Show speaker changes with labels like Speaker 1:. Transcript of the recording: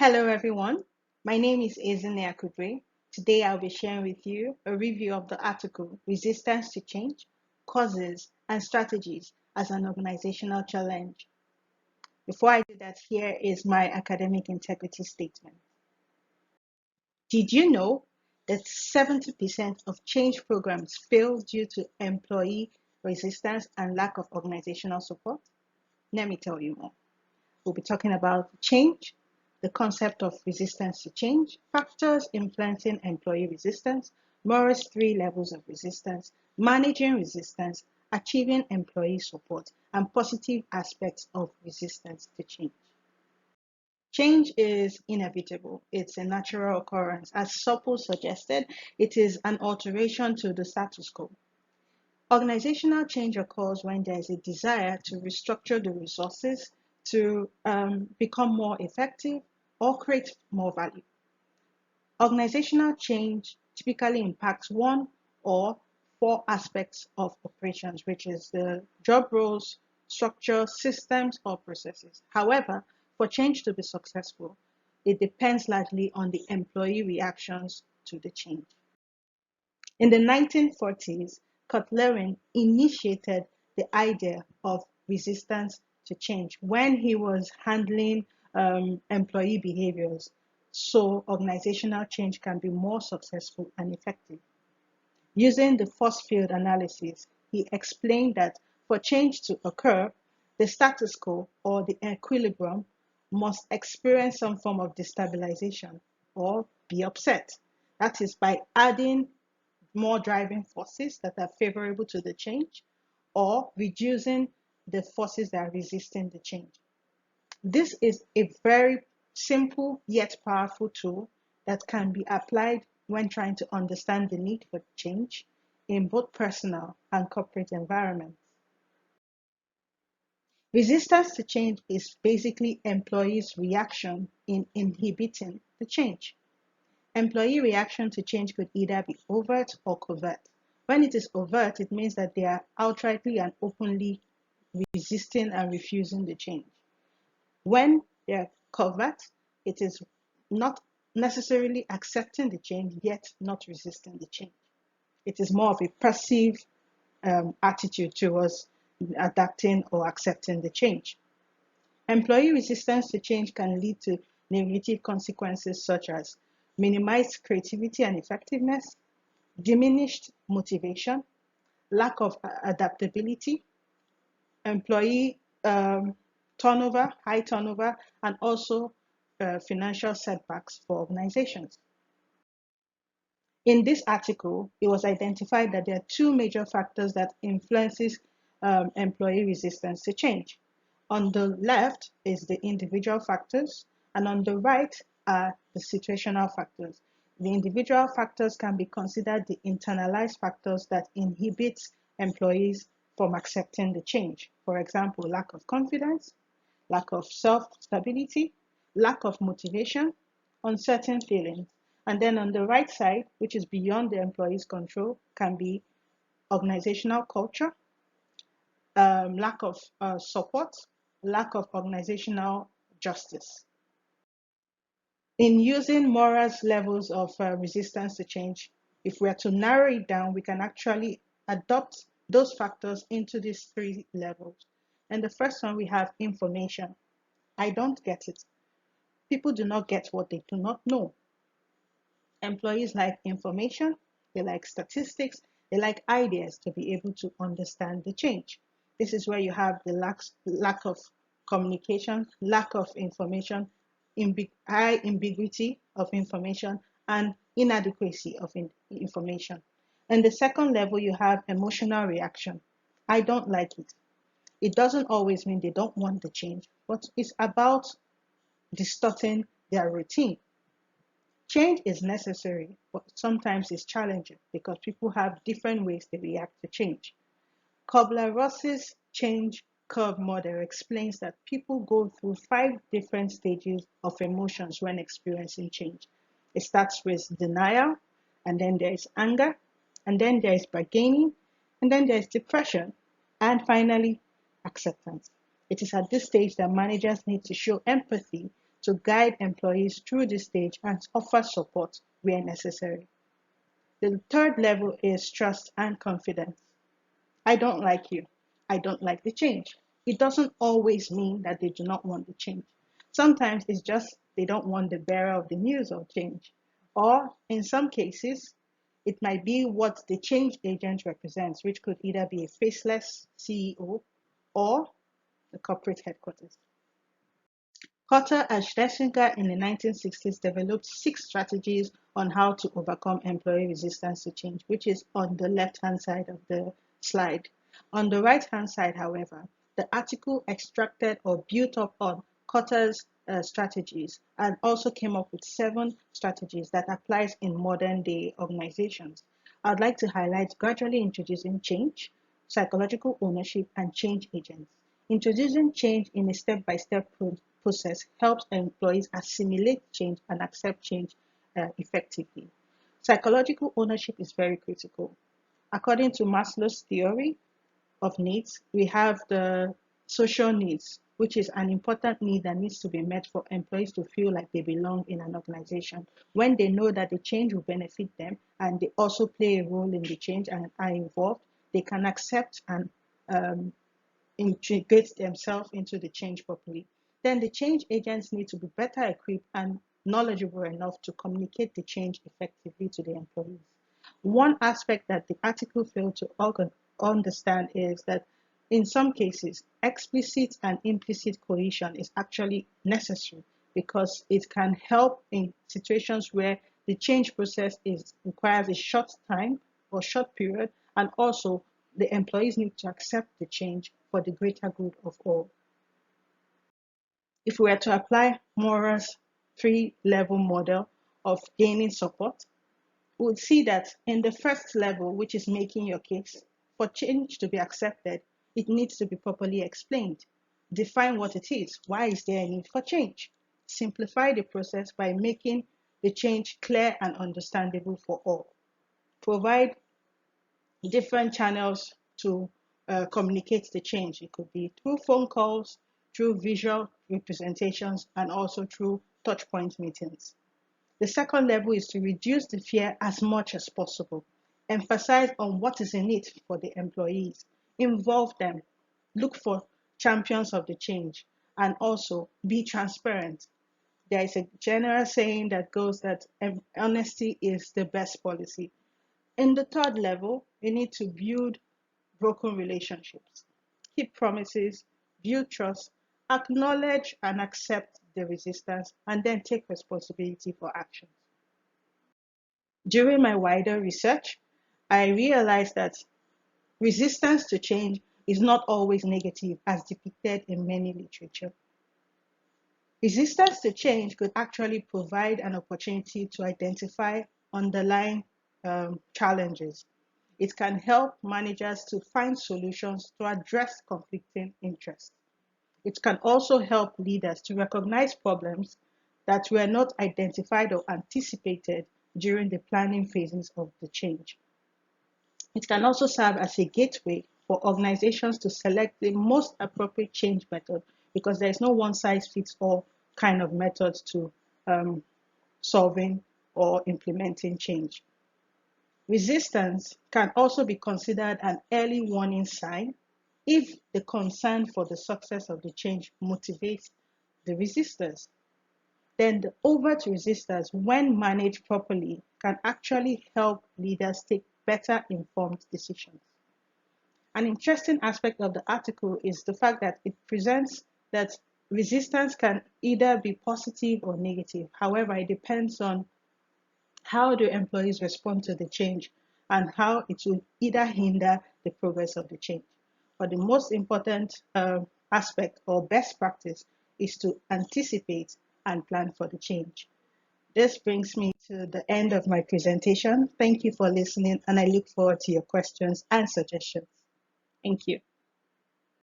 Speaker 1: Hello everyone, my name is Ezinne Akubue. Today I'll be sharing with you a review of the article Resistance to Change, Causes and Strategies as an Organizational Challenge. Before I do that, here is my academic integrity statement. Did you know that 70% of change programs fail due to employee resistance and lack of organizational support? Let me tell you more. We'll be talking about change, the concept of resistance to change, factors influencing employee resistance, Morris' three levels of resistance, managing resistance, achieving employee support, and positive aspects of resistance to change. Change is inevitable. It's a natural occurrence. As Sopo suggested, it is an alteration to the status quo. Organizational change occurs when there is a desire to restructure the resources to become more effective or create more value. Organizational change typically impacts one or four aspects of operations, which is the job roles, structure, systems, or processes. However, for change to be successful, it depends largely on the employee reactions to the change. In the 1940s, Kurt-Lewin initiated the idea of resistance to change when he was handling employee behaviors so organizational change can be more successful and effective. Using the force field analysis, he explained that for change to occur, the status quo or the equilibrium must experience some form of destabilization or be upset. That is by adding more driving forces that are favorable to the change or reducing the forces that are resisting the change. This is a very simple yet powerful tool that can be applied when trying to understand the need for change in both personal and corporate environments. Resistance to change is basically employees' reaction in inhibiting the change. Employee reaction to change could either be overt or covert. When it is overt, it means that they are outrightly and openly resisting and refusing the change. When they are covert, it is not necessarily accepting the change, yet not resisting the change. It is more of a passive attitude towards adapting or accepting the change. Employee resistance to change can lead to negative consequences such as minimized creativity and effectiveness, diminished motivation, lack of adaptability, employee turnover, high turnover, and also financial setbacks for organizations. In this article, it was identified that there are two major factors that influences employee resistance to change. On the left is the individual factors, and on the right are the situational factors. The individual factors can be considered the internalized factors that inhibit employees from accepting the change. For example, lack of confidence, lack of self-stability, lack of motivation, uncertain feelings. And then on the right side, which is beyond the employee's control, can be organizational culture, lack of support, lack of organizational justice. In using Mora's levels of resistance to change, if we are to narrow it down, we can actually adopt those factors into these three levels. And the first one, we have information. I don't get it. People do not get what they do not know. Employees like information, they like statistics, they like ideas to be able to understand the change. This is where you have the lack of communication, lack of information, high ambiguity of information, and inadequacy of information. And the second level, you have emotional reaction. I don't like it. It doesn't always mean they don't want the change, but it's about distorting their routine. Change is necessary, but sometimes it's challenging because people have different ways they react to change. Kubler-Ross's change curve model explains that people go through 5 different stages of emotions when experiencing change. It starts with denial, and then there is anger, and then there is bargaining, and then there is depression, and finally, acceptance. It is at this stage that managers need to show empathy to guide employees through this stage and offer support where necessary. The third level is trust and confidence. I don't like you. I don't like the change. It doesn't always mean that they do not want the change. Sometimes it's just they don't want the bearer of the news of change. Or in some cases, it might be what the change agent represents, which could either be a faceless CEO or the corporate headquarters. Cotter and Schlesinger in the 1960s developed 6 strategies on how to overcome employee resistance to change, which is on the left-hand side of the slide. On the right-hand side, however, the article extracted or built up on Cotter's strategies and also came up with 7 strategies that applies in modern-day organizations. I'd like to highlight gradually introducing change, psychological ownership, and change agents. Introducing change in a step-by-step process helps employees assimilate change and accept change effectively. Psychological ownership is very critical. According to Maslow's theory of needs, we have the social needs, which is an important need that needs to be met for employees to feel like they belong in an organization. When they know that the change will benefit them and they also play a role in the change and are involved, they can accept and integrate themselves into the change properly. Then the change agents need to be better equipped and knowledgeable enough to communicate the change effectively to the employees. One aspect that the article failed to understand is that in some cases, explicit and implicit cohesion is actually necessary because it can help in situations where the change process requires a short time or short period, and also the employees need to accept the change for the greater good of all. If we were to apply Mora's 3-level model of gaining support, we would see that in the first level, which is making your case, for change to be accepted, it needs to be properly explained. Define what it is. Why is there a need for change? Simplify the process by making the change clear and understandable for all. Provide different channels to communicate the change. It could be through phone calls, through visual representations, and also through touchpoint meetings. The second level is to reduce the fear as much as possible. Emphasize on what is in it for the employees. Involve them. Look for champions of the change, and also be transparent. There is a general saying that goes that honesty is the best policy. In the third level, you need to build broken relationships, keep promises, build trust, acknowledge and accept the resistance, and then take responsibility for actions. During my wider research, I realized that resistance to change is not always negative as depicted in many literature. Resistance to change could actually provide an opportunity to identify underlying challenges. It can help managers to find solutions to address conflicting interests. It can also help leaders to recognize problems that were not identified or anticipated during the planning phases of the change. It can also serve as a gateway for organizations to select the most appropriate change method because there is no one size fits all kind of method to solving or implementing change. Resistance can also be considered an early warning sign if the concern for the success of the change motivates the resistors. Then the overt resistors, when managed properly, can actually help leaders take better informed decisions. An interesting aspect of the article is the fact that it presents that resistance can either be positive or negative. However, it depends on how do employees respond to the change and how it will either hinder the progress of the change. But the most important aspect or best practice is to anticipate and plan for the change. This brings me to the end of my presentation. Thank you for listening, and I look forward to your questions and suggestions. Thank you.